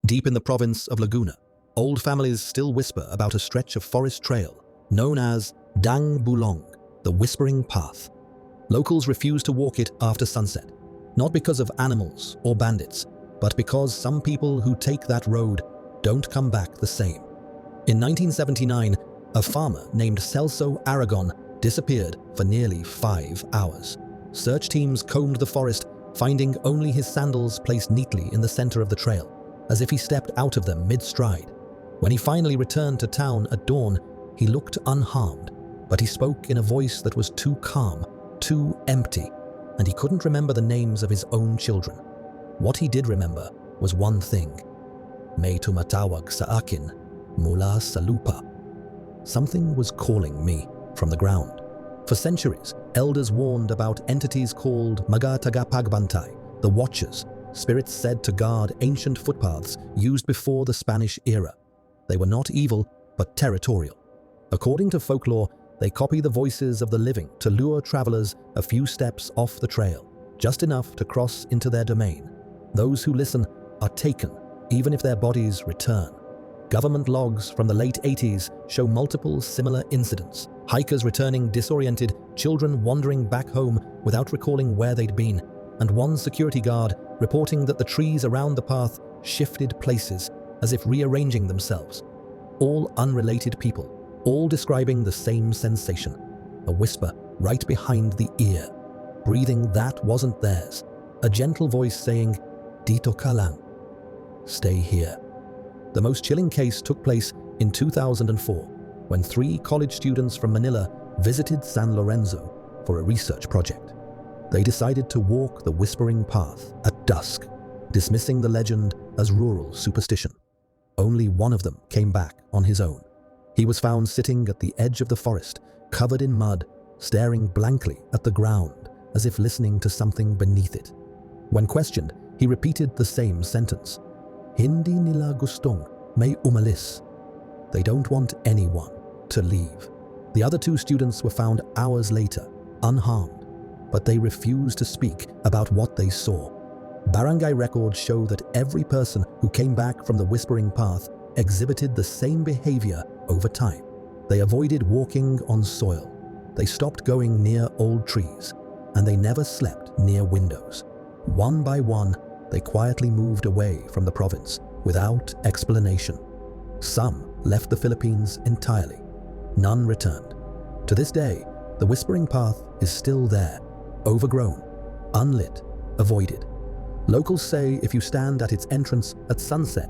Deep in the province of Laguna, old families still whisper about a stretch of forest trail known as Dang Bulong, the Whispering Path. Locals refuse to walk it after sunset, not because of animals or bandits, but because some people who take that road don't come back the same. In 1979, a farmer named Celso Aragon disappeared for nearly 5 hours. Search teams combed the forest, finding only his sandals placed neatly in the center of the trail, as if he stepped out of them mid-stride. When he finally returned to town at dawn, he looked unharmed, but he spoke in a voice that was too calm, too empty, and he couldn't remember the names of his own children. What he did remember was one thing: May tumatawag sa akin mula sa lupa. Something was calling me from the ground. For centuries, elders warned about entities called mga tagapagbantay, the Watchers, spirits said to guard ancient footpaths used before the Spanish era. They were not evil, but territorial. According to folklore, they copy the voices of the living to lure travelers a few steps off the trail, just enough to cross into their domain. Those who listen are taken, even if their bodies return. Government logs from the late 80s show multiple similar incidents: hikers returning disoriented, children wandering back home without recalling where they'd been, and one security guard reporting that the trees around the path shifted places as if rearranging themselves. All unrelated people, all describing the same sensation: a whisper right behind the ear, breathing that wasn't theirs, a gentle voice saying, "Dito ka lang," stay here. The most chilling case took place in 2004, when 3 college students from Manila visited San Lorenzo for a research project. They decided to walk the Whispering Path at dusk, dismissing the legend as rural superstition. Only one of them came back on his own. He was found sitting at the edge of the forest, covered in mud, staring blankly at the ground as if listening to something beneath it. When questioned, he repeated the same sentence: "Hindi nila gustong may umalis." They don't want anyone to leave. The other 2 students were found hours later, unharmed, but they refused to speak about what they saw. Barangay records show that every person who came back from the Whispering Path exhibited the same behavior over time. They avoided walking on soil, they stopped going near old trees, and they never slept near windows. One by one, they quietly moved away from the province without explanation. Some left the Philippines entirely. None returned. To this day, the Whispering Path is still there, overgrown, unlit, avoided. Locals say if you stand at its entrance at sunset